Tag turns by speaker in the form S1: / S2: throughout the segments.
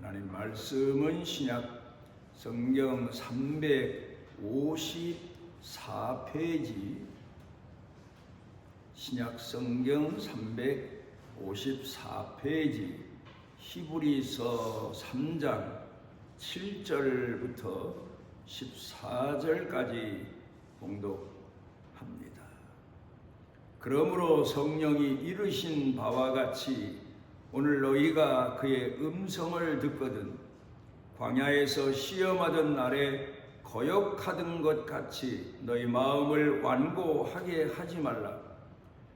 S1: 하나님 말씀은 신약 성경 354페이지, 신약 성경 354페이지, 히브리서 3장 7절부터 14절까지 봉독합니다. 그러므로 성령이 이르신 바와 같이 오늘 너희가 그의 음성을 듣거든 광야에서 시험하던 날에 거역하던 것 같이 너희 마음을 완고하게 하지 말라.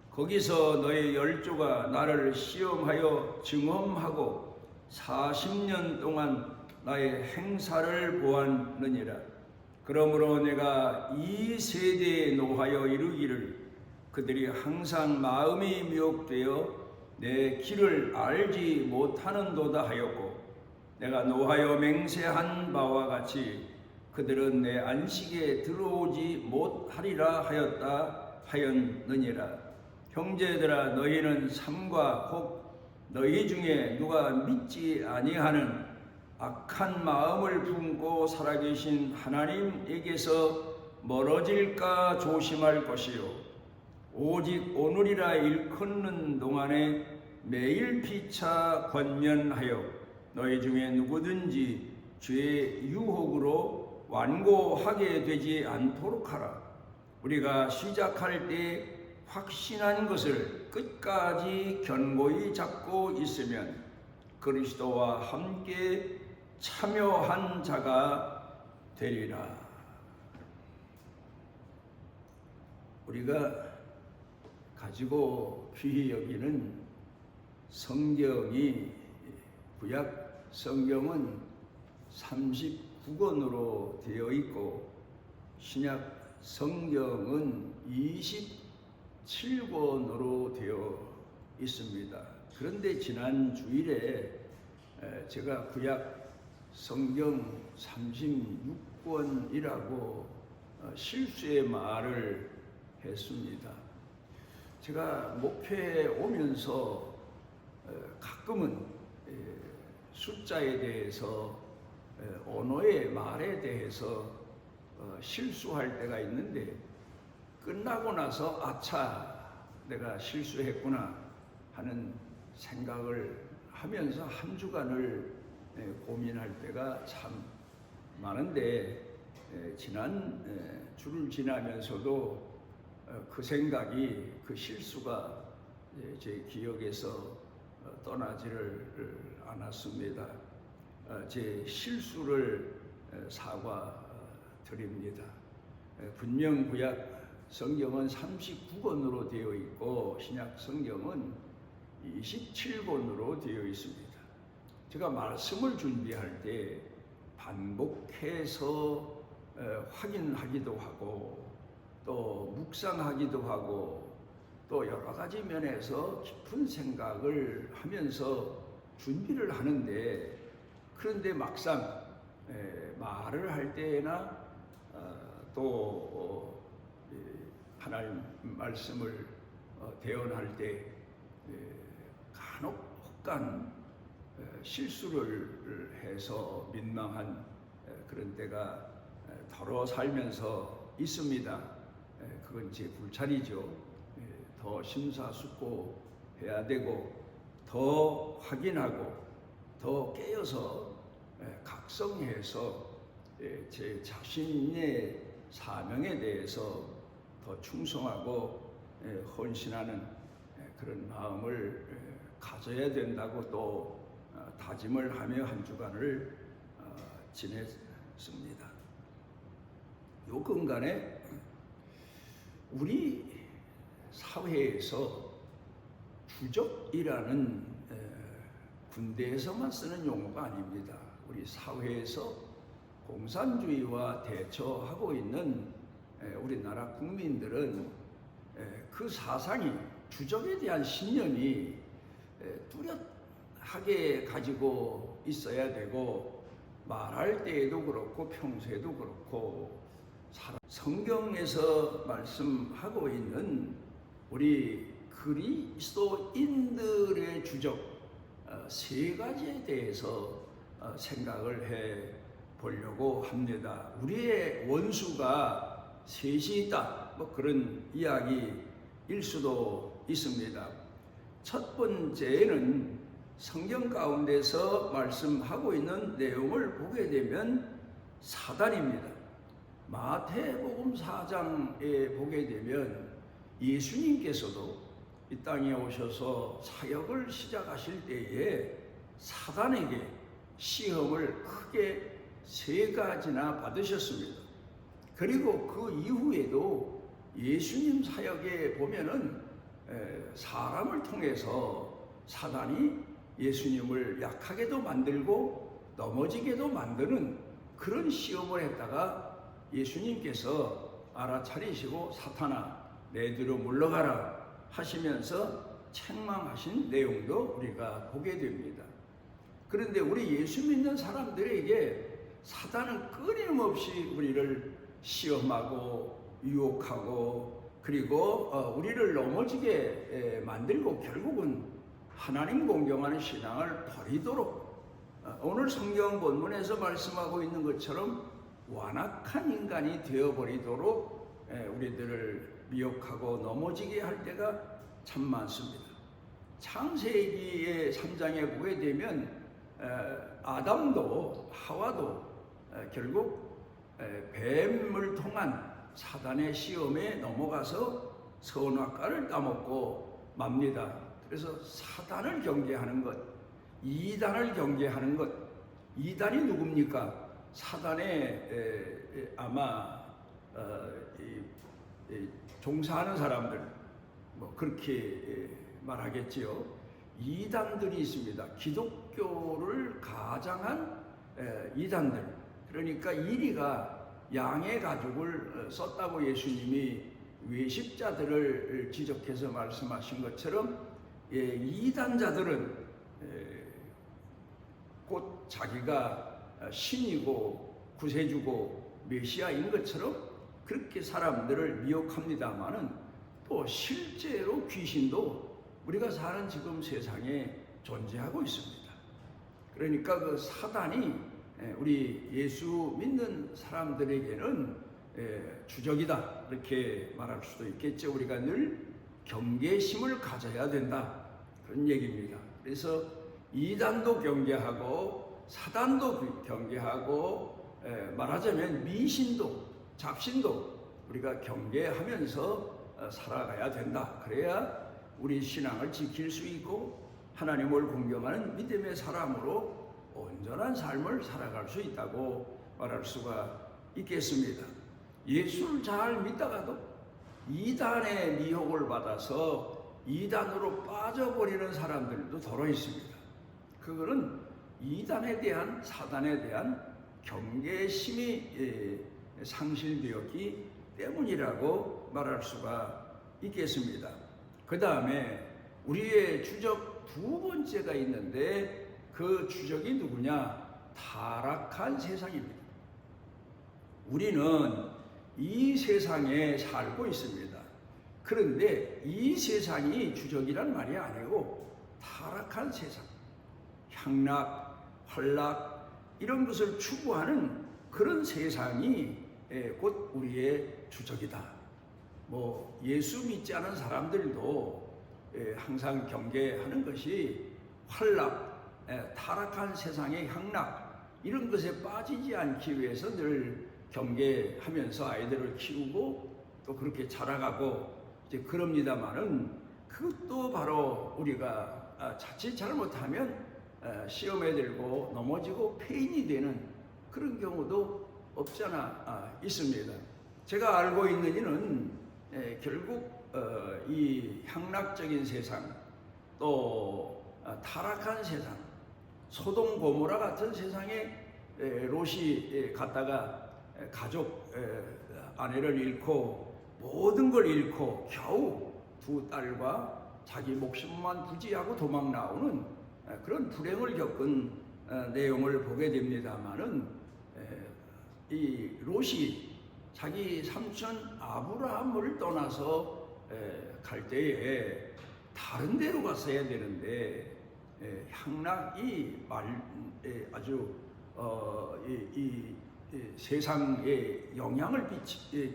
S1: 거기서 너희 열조가 나를 시험하여 증험하고 40년 동안 나의 행사를 보았느니라. 그러므로 내가 이 세대에 노하여 이르기를 그들이 항상 마음이 미혹되어 내 길을 알지 못하는도다 하였고, 내가 노하여 맹세한 바와 같이 그들은 내 안식에 들어오지 못하리라 하였느니라. 형제들아, 너희는 삼가 혹 너희 중에 누가 믿지 아니하는 악한 마음을 품고 살아계신 하나님에게서 멀어질까 조심할 것이요, 오직 오늘이라 일컫는 동안에 매일 피차 권면하여 너희 중에 누구든지 죄의 유혹으로 완고하게 되지 않도록 하라. 우리가 시작할 때 확신한 것을 끝까지 견고히 잡고 있으면 그리스도와 함께 참여한 자가 되리라. 우리가 가지고 귀히 여기는 성경이, 구약 성경은 39권으로 되어 있고 신약 성경은 27권으로 되어 있습니다. 그런데 지난 주일에 제가 구약 성경 36권이라고 실수의 말을 했습니다. 제가 목회에 오면서 가끔은 숫자에 대해서, 언어의 말에 대해서 실수할 때가 있는데 끝나고 나서 아차, 내가 실수했구나 하는 생각을 하면서 한 주간을 고민할 때가 참 많은데, 지난 주를 지나면서도 그 생각이, 그 실수가 제 기억에서 떠나지를 않았습니다. 제 실수를 사과드립니다. 분명 구약 성경은 39권으로 되어 있고 신약 성경은 27권으로 되어 있습니다. 제가 말씀을 준비할 때 반복해서 확인하기도 하고 또 묵상하기도 하고 또 여러 가지 면에서 깊은 생각을 하면서 준비를 하는데, 그런데 막상 말을 할 때나 또 하나님 말씀을 대언할 때 간혹 혹간 실수를 해서 민망한 그런 때가 더러 살면서 있습니다. 그건 제 불찰이죠. 더 심사숙고해야 되고 더 확인하고 더 깨어서 각성해서 제 자신의 사명에 대해서 더 충성하고 헌신하는 그런 마음을 가져야 된다고 또 다짐을 하며 한 주간을 지냈습니다. 요 근간에 우리 사회에서 주적이라는 군대에서만 쓰는 용어가 아닙니다. 우리 사회에서 공산주의와 대처하고 있는 우리나라 국민들은 그 사상이, 주적에 대한 신념이 뚜렷하게 가지고 있어야 되고, 말할 때에도 그렇고 평소에도 그렇고 성경에서 말씀하고 있는 우리 그리스도인들의 주적 세 가지에 대해서 생각을 해 보려고 합니다. 우리의 원수가 셋이 있다, 뭐 그런 이야기일 수도 있습니다. 첫 번째는 성경 가운데서 말씀하고 있는 내용을 보게 되면 사단입니다. 마태복음 4장에 보게 되면 예수님께서도 이 땅에 오셔서 사역을 시작하실 때에 사단에게 시험을 크게 3가지나 받으셨습니다. 그리고 그 이후에도 예수님 사역에 보면은 사람을 통해서 사단이 예수님을 약하게도 만들고 넘어지게도 만드는 그런 시험을 했다가 예수님께서 알아차리시고 사탄아 내 뒤로 물러가라 하시면서 책망하신 내용도 우리가 보게 됩니다. 그런데 우리 예수 믿는 사람들에게 사단은 끊임없이 우리를 시험하고 유혹하고 그리고 우리를 넘어지게 만들고 결국은 하나님 공경하는 신앙을 버리도록 오늘 성경 본문에서 말씀하고 있는 것처럼 완악한 인간이 되어버리도록 우리들을 미혹하고 넘어지게 할 때가 참 많습니다. 창세기의 3장에 보게 되면 아담도 하와도 결국 뱀을 통한 사단의 시험에 넘어가서 선악과를 따먹고 맙니다. 그래서 사단을 경계하는 것, 이단을 경계하는 것, 이단이 누굽니까? 사단의 아마 종사하는 사람들, 뭐 그렇게 말하겠지요. 이단들이 있습니다. 기독교를 가장한 이단들. 그러니까 이리가 양의 가죽을 썼다고 예수님이 외십자들을 지적해서 말씀하신 것처럼 이단자들은 곧 자기가 신이고 구세주고 메시아인 것처럼 그렇게 사람들을 미혹합니다마는 또 실제로 귀신도 우리가 사는 지금 세상에 존재하고 있습니다. 그러니까 그 사단이 우리 예수 믿는 사람들에게는 주적이다 이렇게 말할 수도 있겠죠. 우리가 늘 경계심을 가져야 된다 그런 얘기입니다. 그래서 이단도 경계하고 사단도 경계하고 말하자면 미신도 잡신도 우리가 경계하면서 살아가야 된다. 그래야 우리 신앙을 지킬 수 있고 하나님을 공경하는 믿음의 사람으로 온전한 삶을 살아갈 수 있다고 말할 수가 있겠습니다. 예수를 잘 믿다가도 이단의 미혹을 받아서 이단으로 빠져버리는 사람들도 더러 있습니다. 그거는 이단에 대한 사단에 대한 경계심이 상실되었기 때문이라고 말할 수가 있겠습니다. 그 다음에 우리의 주적 2번째가 있는데 그 주적이 누구냐? 타락한 세상입니다. 우리는 이 세상에 살고 있습니다. 그런데 이 세상이 주적이란 말이 아니고 타락한 세상, 향락, 환락 이런 것을 추구하는 그런 세상이 곧 우리의 주적이다. 뭐 예수 믿지 않은 사람들도 항상 경계하는 것이 환락, 타락한 세상의 향락 이런 것에 빠지지 않기 위해서 늘 경계하면서 아이들을 키우고 또 그렇게 자라가고 이제 그럽니다만은 그것도 바로 우리가 자칫 잘못하면 시험에 들고 넘어지고 폐인이 되는 그런 경우도 없지 않아 있습니다. 제가 알고 있는 이는 결국 이 향락적인 세상 또 타락한 세상 소돔 고모라 같은 세상에 롯이 갔다가 가족 아내를 잃고 모든 걸 잃고 겨우 2 딸과 자기 목숨만 부지하고 도망 나오는 그런 불행을 겪은 내용을 보게 됩니다만은 이 롯이 자기 삼촌 아브라함을 떠나서 갈 때에 다른 데로 갔어야 되는데 향락이 아주 세상에 영향을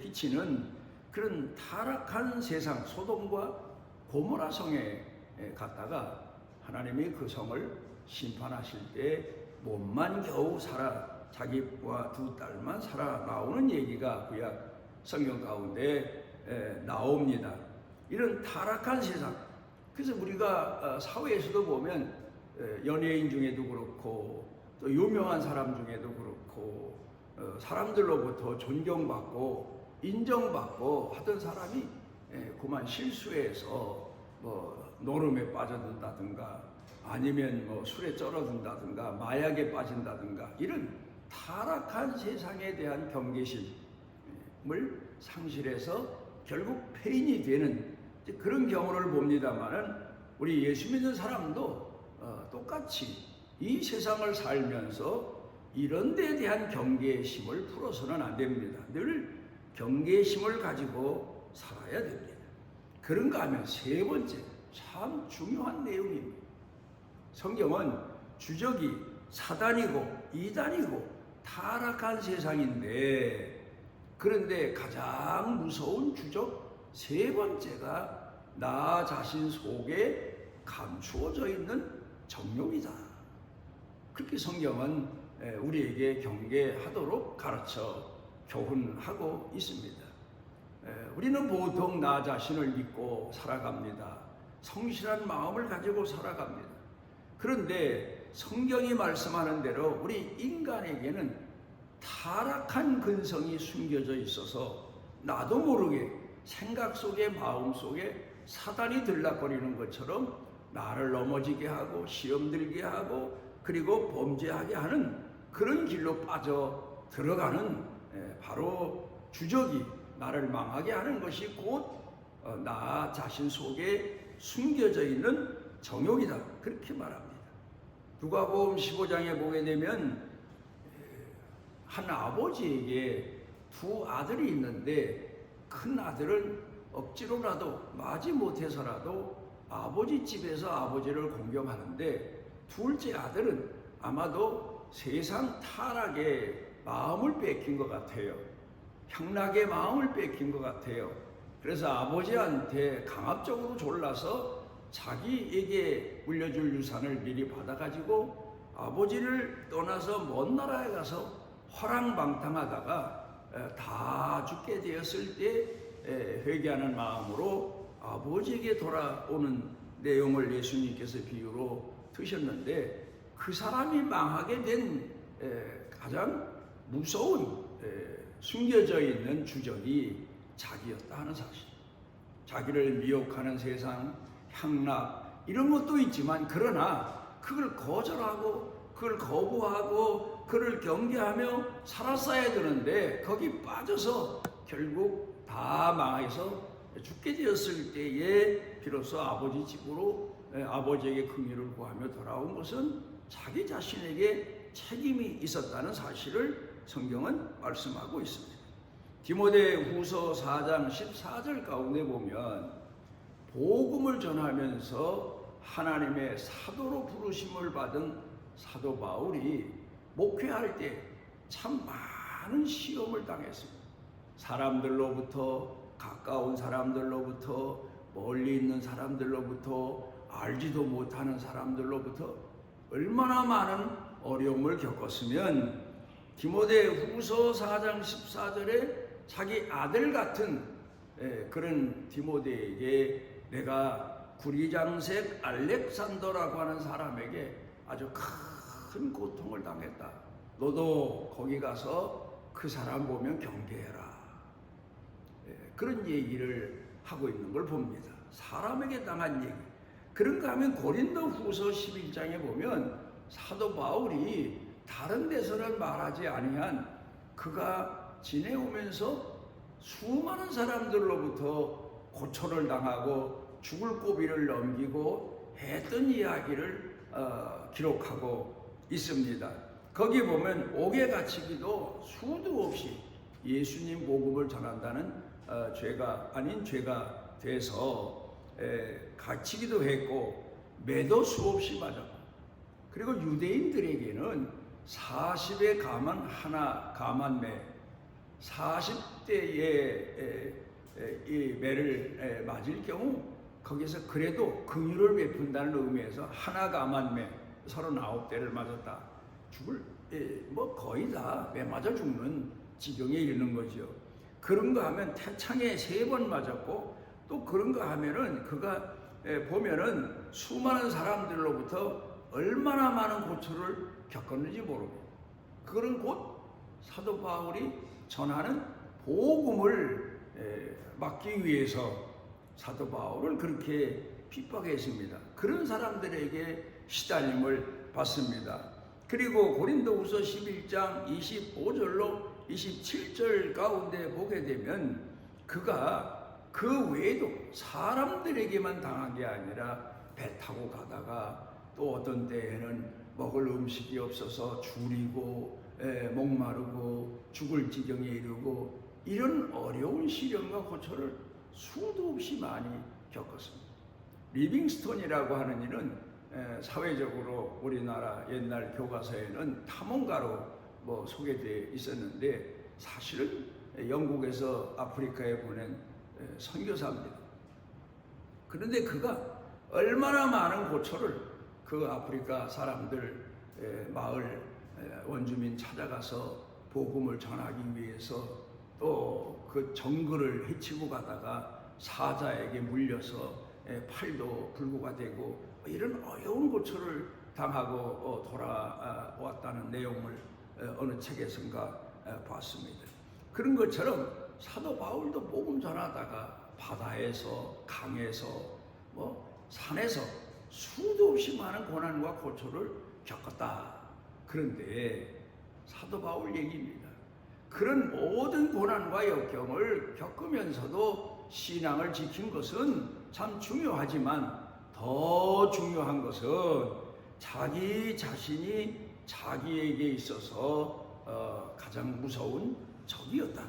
S1: 끼치는 그런 타락한 세상, 소돔과 고모라 성에 갔다가 하나님이 그 성을 심판하실 때 몸만 겨우 자기와 두 딸만 살아나오는 얘기가 구약 성경 가운데 나옵니다. 이런 타락한 세상. 그래서 우리가 사회에서도 보면 연예인 중에도 그렇고 또 유명한 사람 중에도 그렇고 사람들로부터 존경받고 인정받고 하던 사람이 그만 실수해서 뭐 노름에 빠져든다든가 아니면 뭐 술에 쩔어든다든가 마약에 빠진다든가 이런 타락한 세상에 대한 경계심을 상실해서 결국 폐인이 되는 그런 경우를 봅니다만은 우리 예수 믿는 사람도 똑같이 이 세상을 살면서 이런 데에 대한 경계심을 풀어서는 안 됩니다. 늘 경계심을 가지고 살아야 됩니다. 그런가 하면 세 번째 참 중요한 내용입니다. 성경은 주적이 사단이고 이단이고 타락한 세상인데 그런데 가장 무서운 주적 세 번째가 나 자신 속에 감추어져 있는 정욕이다. 그렇게 성경은 우리에게 경계하도록 가르쳐 교훈하고 있습니다. 우리는 보통 나 자신을 믿고 살아갑니다. 성실한 마음을 가지고 살아갑니다. 그런데 성경이 말씀하는 대로 우리 인간에게는 타락한 근성이 숨겨져 있어서 나도 모르게 생각 속에 마음 속에 사단이 들락거리는 것처럼 나를 넘어지게 하고 시험 들게 하고 그리고 범죄하게 하는 그런 길로 빠져 들어가는 바로 주적이 나를 망하게 하는 것이 곧 나 자신 속에 숨겨져 있는 정욕이다. 그렇게 말합니다. 누가복음 15장에 보게 되면 한 아버지에게 두 아들이 있는데 큰 아들은 억지로라도 마지 못해서라도 아버지 집에서 아버지를 공경하는데 둘째 아들은 아마도 세상 타락에 마음을 뺏긴 것 같아요. 향락의 마음을 뺏긴 것 같아요. 그래서 아버지한테 강압적으로 졸라서 자기에게 물려줄 유산을 미리 받아가지고 아버지를 떠나서 먼 나라에 가서 화랑방탕하다가 다 죽게 되었을 때 회개하는 마음으로 아버지에게 돌아오는 내용을 예수님께서 비유로 드셨는데 그 사람이 망하게 된 가장 무서운 숨겨져 있는 주적이 자기였다 하는 사실. 자기를 미혹하는 세상, 향락 이런 것도 있지만 그러나 그걸 거절하고 그걸 거부하고 그를 경계하며 살았어야 되는데 거기 빠져서 결국 다 망해서 죽게 되었을 때에 비로소 아버지 집으로 아버지에게 긍휼을 구하며 돌아온 것은 자기 자신에게 책임이 있었다는 사실을 성경은 말씀하고 있습니다. 디모데후서 4장 14절 가운데 보면 복음을 전하면서 하나님의 사도로 부르심을 받은 사도 바울이 목회할 때 참 많은 시험을 당했습니다. 사람들로부터 가까운 사람들로부터 멀리 있는 사람들로부터 알지도 못하는 사람들로부터 얼마나 많은 어려움을 겪었으면 디모데후서 4장 14절에 자기 아들 같은 그런 디모데에게 내가 구리장색 알렉산더라고 하는 사람에게 아주 큰 고통을 당했다. 너도 거기 가서 그 사람 보면 경계해라. 그런 얘기를 하고 있는 걸 봅니다. 사람에게 당한 얘기. 그런가 하면 고린도후서 11장에 보면 사도 바울이 다른 데서는 말하지 아니한 그가 지내오면서 수많은 사람들로부터 고초를 당하고 죽을 고비를 넘기고 했던 이야기를 기록하고 있습니다. 거기 보면 옥에 갇히기도 수도 없이 예수님 복음을 전한다는 죄가 아닌 죄가 돼서 갇히기도 했고 매도 수없이 맞았고, 그리고 유대인들에게는 40의 가만 하나 가만매, 40대의 이 매를 맞을 경우 거기서 그래도 긍휼을 베푼다는 의미에서 하나 가만매 39대를 맞았다. 죽을 뭐 거의 다 매 맞아 죽는 지경에 이르는 거죠. 그런 거 하면 태창에 3번 맞았고, 또 그런 거 하면은 그가 보면은 수많은 사람들로부터 얼마나 많은 고초를 겪었는지 모르고, 그런 곧 사도 바울이 전하는 복음을 막기 위해서 사도 바울을 그렇게 핍박했습니다. 그런 사람들에게 시달림을 받습니다. 그리고 고린도후서 11장 25절로 27절 가운데 보게 되면 그가 그 외에도 사람들에게만 당한 게 아니라 배 타고 가다가 또 어떤 때에는 먹을 음식이 없어서 줄이고 목마르고 죽을 지경에 이르고 이런 어려운 시련과 고초를 수도 없이 많이 겪었습니다. 리빙스톤이라고 하는 이는 사회적으로 우리나라 옛날 교과서에는 탐험가로 소개되어 있었는데, 사실은 영국에서 아프리카에 보낸 선교사입니다. 그런데 그가 얼마나 많은 고초를 그 아프리카 사람들 마을 원주민 찾아가서 복음을 전하기 위해서 또 그 정글을 헤치고 가다가 사자에게 물려서 팔도 불구가 되고 이런 어려운 고초를 당하고 돌아왔다는 내용을 어느 책에선가 봤습니다. 그런 것처럼 사도 바울도 복음 전하다가 바다에서 강에서 산에서 수도 없이 많은 고난과 고초를 겪었다. 그런데 사도 바울 얘기입니다. 그런 모든 고난과 역경을 겪으면서도 신앙을 지킨 것은 참 중요하지만 더 중요한 것은 자기 자신이 자기에게 있어서 가장 무서운 적이었다.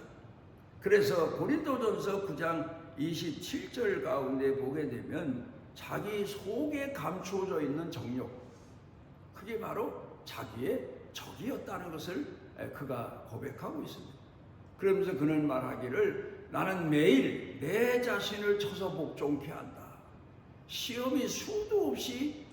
S1: 그래서 고린도전서 9장 27절 가운데 보게 되면 자기 속에 감추어져 있는 정욕, 그게 바로 자기의 적이었다는 것을 그가 고백하고 있습니다. 그러면서 그는 말하기를 나는 매일 내 자신을 쳐서 복종케 한다. 시험이 수도 없이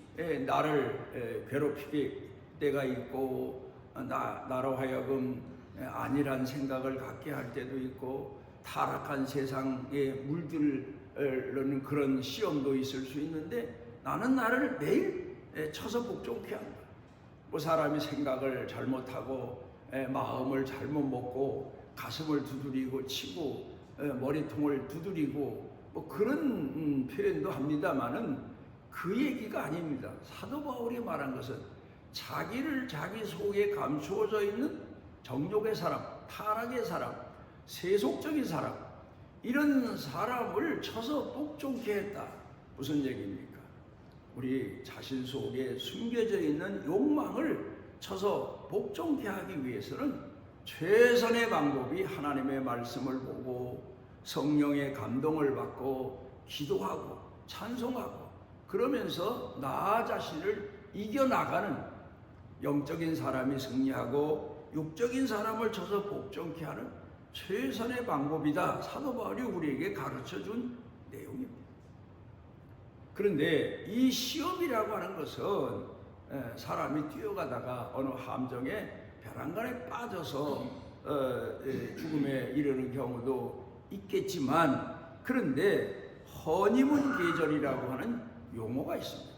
S1: 나를 괴롭히게 때가 있고, 나로 하여금 안일한 생각을 갖게 할 때도 있고, 타락한 세상에 물들는 그런 시험도 있을 수 있는데, 나는 나를 매일 쳐서 복종케 한다. 사람이 생각을 잘못하고 마음을 잘못 먹고 가슴을 두드리고 치고 머리통을 두드리고 그런 표현도 합니다마는 그 얘기가 아닙니다. 사도 바울이 말한 것은 자기를 자기 속에 감추어져 있는 정욕의 사람, 타락의 사람, 세속적인 사람, 이런 사람을 쳐서 복종케 했다. 무슨 얘기입니까? 우리 자신 속에 숨겨져 있는 욕망을 쳐서 복종케 하기 위해서는 최선의 방법이 하나님의 말씀을 보고 성령의 감동을 받고 기도하고 찬송하고 그러면서 나 자신을 이겨나가는, 영적인 사람이 승리하고 육적인 사람을 쳐서 복종케 하는 최선의 방법이다. 사도 바울이 우리에게 가르쳐준 내용입니다. 그런데 이 시험이라고 하는 것은 사람이 뛰어가다가 어느 함정에 벼랑간에 빠져서 죽음에 이르는 경우도 있겠지만, 그런데 허니문 계절이라고 하는 용어가 있습니다.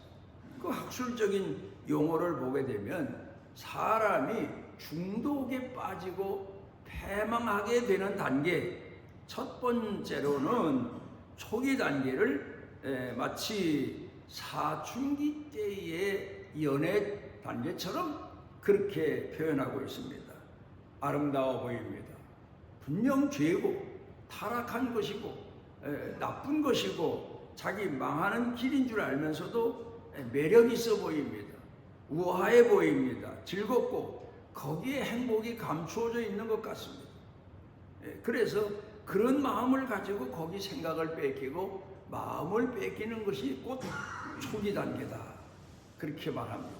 S1: 그 학술적인 용어를 보게 되면 사람이 중독에 빠지고 패망하게 되는 단계, 첫 번째로는 초기 단계를 마치 사춘기 때의 연애 단계처럼 그렇게 표현하고 있습니다. 아름다워 보입니다. 분명 죄고 타락한 것이고 나쁜 것이고 자기 망하는 길인 줄 알면서도 매력 있어 보입니다. 우아해 보입니다. 즐겁고 거기에 행복이 감추어져 있는 것 같습니다. 그래서 그런 마음을 가지고 거기 생각을 뺏기고 마음을 뺏기는 것이 곧 초기 단계다. 그렇게 말합니다.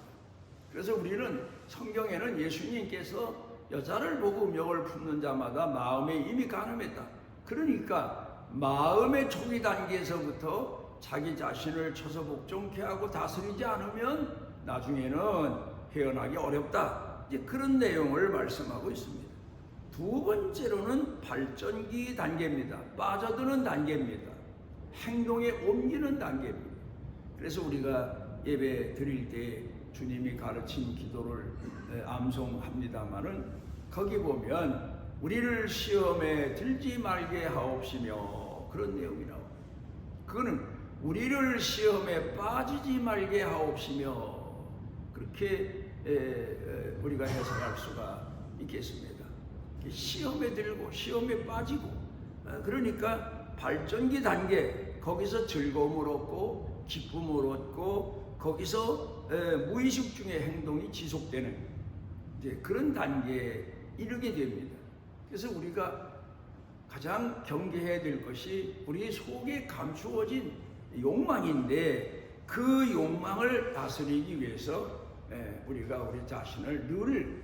S1: 그래서 우리는 성경에는 예수님께서 여자를 보고 명을 품는 자마다 마음에 이미 간음했다. 그러니까 마음의 초기 단계에서부터 자기 자신을 처서 복종케 하고 다스리지 않으면 나중에는 헤어나기 어렵다. 이제 그런 내용을 말씀하고 있습니다. 두 번째로는 발전기 단계입니다. 빠져드는 단계입니다. 행동에 옮기는 단계입니다. 그래서 우리가 예배 드릴 때 주님이 가르친 기도를 암송합니다마는 거기 보면 우리를 시험에 들지 말게 하옵시며 그런 내용이 나옵니다. 그거는 우리를 시험에 빠지지 말게 하옵시며 그렇게 우리가 해석할 수가 있겠습니다. 시험에 들고 시험에 빠지고 그러니까 발전기 단계 거기서 즐거움을 얻고 기쁨을 얻고 거기서 무의식 중에 행동이 지속되는 이제 그런 단계에 이르게 됩니다. 그래서 우리가 가장 경계해야 될 것이 우리 속에 감추어진 욕망인데 그 욕망을 다스리기 위해서 우리가 우리 자신을 늘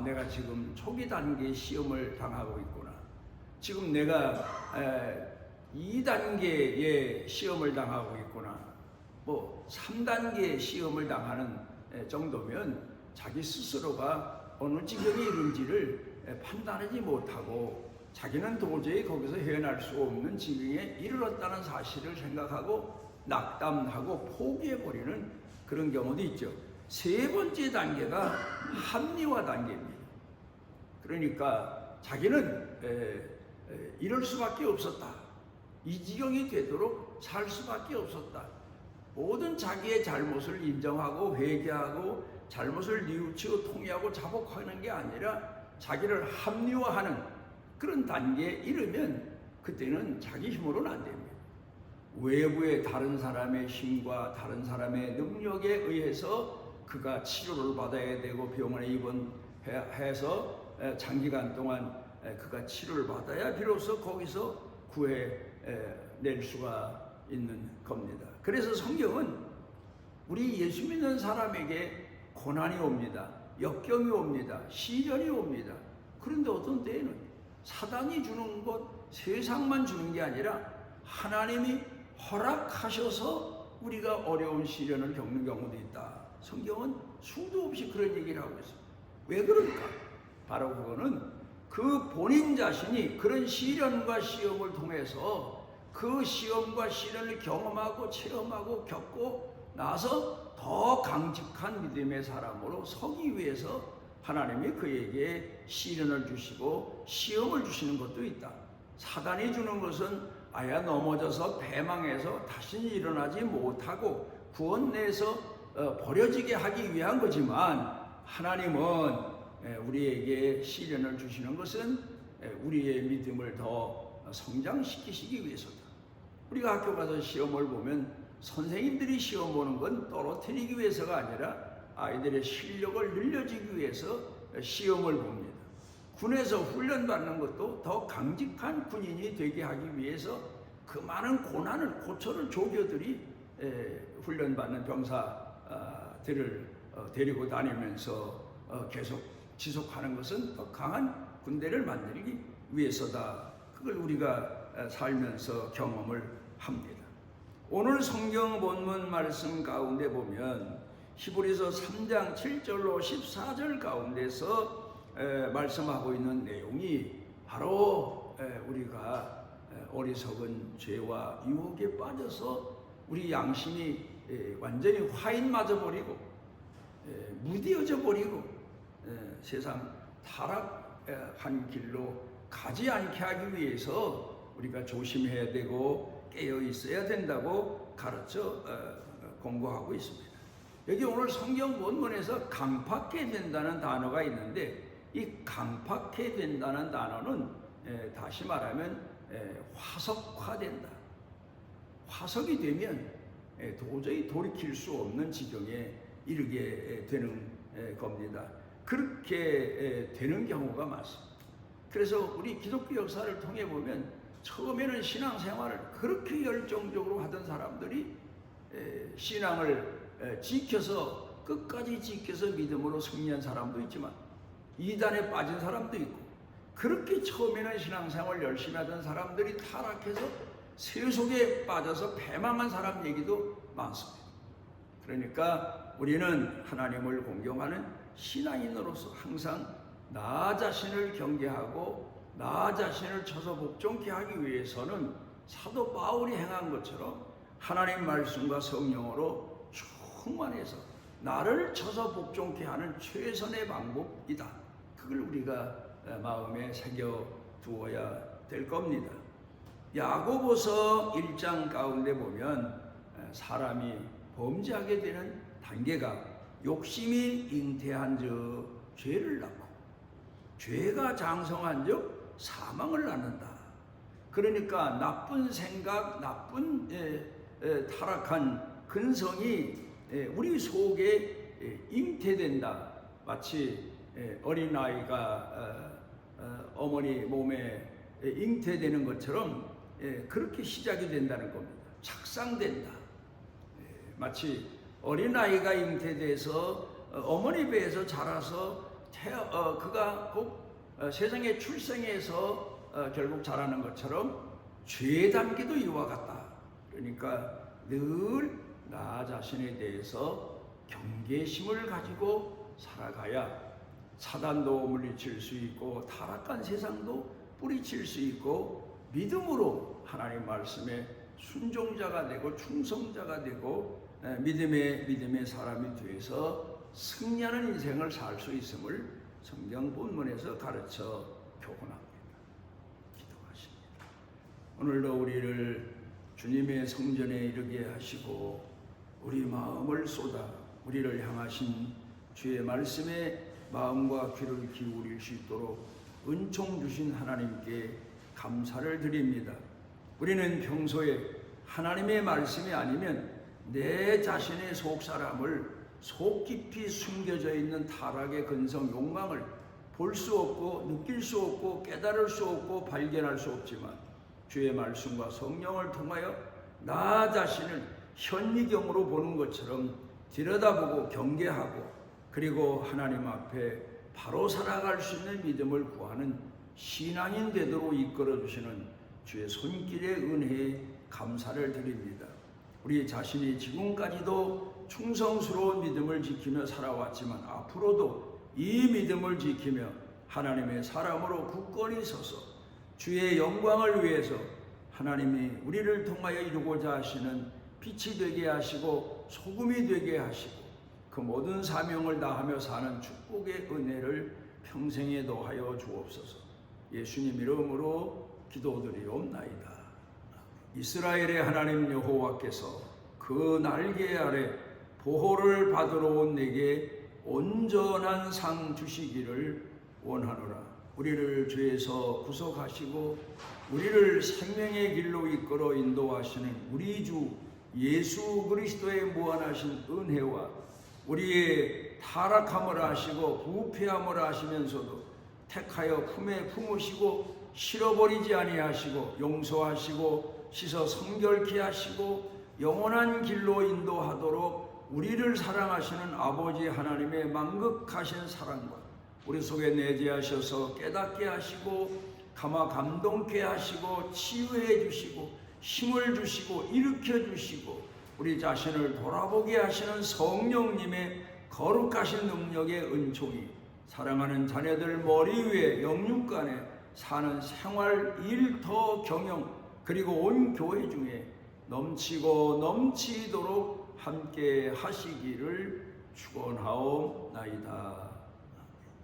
S1: 내가 지금 초기 단계의 시험을 당하고 있구나. 지금 내가 2단계의 시험을 당하고 있구나. 뭐 3단계의 시험을 당하는 정도면 자기 스스로가 어느 지경에 이른지를 판단하지 못하고 자기는 도저히 거기서 헤어날 수 없는 지경에 이르렀다는 사실을 생각하고 낙담하고 포기해버리는 그런 경우도 있죠. 세 번째 단계가 합리화 단계입니다. 그러니까 자기는 이럴 수밖에 없었다. 이 지경이 되도록 살 수밖에 없었다. 모든 자기의 잘못을 인정하고 회개하고 잘못을 뉘우치고 통회하고 자복하는 게 아니라 자기를 합리화하는 그런 단계에 이르면 그때는 자기 힘으로는 안 됩니다. 외부의 다른 사람의 힘과 다른 사람의 능력에 의해서 그가 치료를 받아야 되고 병원에 입원해서 장기간 동안 그가 치료를 받아야 비로소 거기서 구해낼 수가 있는 겁니다. 그래서 성경은 우리 예수 믿는 사람에게 고난이 옵니다. 역경이 옵니다. 시련이 옵니다. 그런데 어떤 때에는 사단이 주는 것, 세상만 주는 게 아니라 하나님이 허락하셔서 우리가 어려운 시련을 겪는 경우도 있다. 성경은 수도 없이 그런 얘기를 하고 있습니다. 왜 그럴까? 바로 그거는 그 본인 자신이 그런 시련과 시험을 통해서 그 시험과 시련을 경험하고 체험하고 겪고 나서 더 강직한 믿음의 사람으로 서기 위해서 하나님이 그에게 시련을 주시고 시험을 주시는 것도 있다. 사단이 주는 것은 아야 넘어져서 패망해서 다시는 일어나지 못하고 구원내에서 버려지게 하기 위한 거지만 하나님은 우리에게 시련을 주시는 것은 우리의 믿음을 더 성장시키시기 위해서다. 우리가 학교 가서 시험을 보면 선생님들이 시험 보는 건 떨어뜨리기 위해서가 아니라 아이들의 실력을 늘려주기 위해서 시험을 봅니다. 군에서 훈련받는 것도 더 강직한 군인이 되게 하기 위해서 그 많은 고난을 고초를 조교들이 훈련받는 병사들을 데리고 다니면서 계속 지속하는 것은 더 강한 군대를 만들기 위해서다. 그걸 우리가 살면서 경험을 합니다. 오늘 성경 본문 말씀 가운데 보면 히브리서 3장 7절로 14절 가운데서 말씀하고 있는 내용이 바로 우리가 어리석은 죄와 유혹에 빠져서 우리 양심이 완전히 화인 맞아버리고 무디어져 버리고 세상 타락한 길로 가지 않게 하기 위해서 우리가 조심해야 되고 깨어 있어야 된다고 가르쳐 공부하고 있습니다. 여기 오늘 성경 본문에서 강팍해 된다는 단어가 있는데 이 강팍해 된다는 단어는 다시 말하면 화석화된다. 화석이 되면 도저히 돌이킬 수 없는 지경에 이르게 되는 겁니다. 그렇게 되는 경우가 많습니다. 그래서 우리 기독교 역사를 통해 보면 처음에는 신앙생활을 그렇게 열정적으로 하던 사람들이 신앙을 지켜서 끝까지 지켜서 믿음으로 승리한 사람도 있지만 이단에 빠진 사람도 있고 그렇게 처음에는 신앙생활 열심히 하던 사람들이 타락해서 세속에 빠져서 패망한 사람 얘기도 많습니다. 그러니까 우리는 하나님을 공경하는 신앙인으로서 항상 나 자신을 경계하고 나 자신을 쳐서 복종케 하기 위해서는 사도 바울이 행한 것처럼 하나님 말씀과 성령으로 충만해서 나를 쳐서 복종케 하는 최선의 방법이다. 그걸 우리가 마음에 새겨 두어야 될 겁니다. 야고보서 1장 가운데 보면 사람이 범죄하게 되는 단계가 욕심이 잉태한 즉 죄를 낳고 죄가 장성한 즉 사망을 낳는다. 그러니까 나쁜 생각, 나쁜 타락한 근성이 우리 속에 잉태된다. 마치 어린아이가 어머니 몸에 잉태되는 것처럼 그렇게 시작이 된다는 겁니다. 착상된다. 마치 어린아이가 잉태돼서 어머니 배에서 자라서 그가 꼭 세상에 출생해서 결국 자라는 것처럼 죄 단계도 이와 같다. 그러니까 늘 나 자신에 대해서 경계심을 가지고 살아가야 사단도 물리칠 수 있고 타락한 세상도 뿌리칠 수 있고 믿음으로 하나님 말씀에 순종자가 되고 충성자가 되고 믿음의 사람이 되어서 승리하는 인생을 살 수 있음을 성경 본문에서 가르쳐 교훈합니다. 기도하십니다. 오늘도 우리를 주님의 성전에 이르게 하시고 우리 마음을 쏟아 우리를 향하신 주의 말씀에 마음과 귀를 기울일 수 있도록 은총 주신 하나님께 감사를 드립니다. 우리는 평소에 하나님의 말씀이 아니면 내 자신의 속사람을 속 깊이 숨겨져 있는 타락의 근성 욕망을 볼 수 없고 느낄 수 없고 깨달을 수 없고 발견할 수 없지만 주의 말씀과 성령을 통하여 나 자신을 현미경으로 보는 것처럼 들여다보고 경계하고 그리고 하나님 앞에 바로 살아갈 수 있는 믿음을 구하는 신앙인 되도록 이끌어주시는 주의 손길의 은혜에 감사를 드립니다. 우리 자신이 지금까지도 충성스러운 믿음을 지키며 살아왔지만 앞으로도 이 믿음을 지키며 하나님의 사람으로 굳건히 서서 주의 영광을 위해서 하나님이 우리를 통하여 이루고자 하시는 빛이 되게 하시고 소금이 되게 하시고 그 모든 사명을 다하며 사는 축복의 은혜를 평생에 더하여 주옵소서. 예수님 이름으로 기도드리옵나이다. 이스라엘의 하나님 여호와께서 그 날개 아래 보호를 받으러 온 내게 온전한 상 주시기를 원하노라. 우리를 죄에서 구속하시고 우리를 생명의 길로 이끌어 인도하시는 우리 주 예수 그리스도의 무한하신 은혜와 우리의 타락함을 아시고 부패함을 아시면서도 택하여 품에 품으시고 실어버리지 아니하시고 용서하시고 씻어 성결케 하시고 영원한 길로 인도하도록 우리를 사랑하시는 아버지 하나님의 만극하신 사랑과 우리 속에 내재하셔서 깨닫게 하시고 감동케 하시고 치유해 주시고 힘을 주시고 일으켜 주시고 우리 자신을 돌아보게 하시는 성령님의 거룩하신 능력의 은총이 사랑하는 자녀들 머리 위에 영육간에 사는 생활, 일터, 경영 그리고 온 교회 중에 넘치고 넘치도록 함께 하시기를 축원하옵나이다.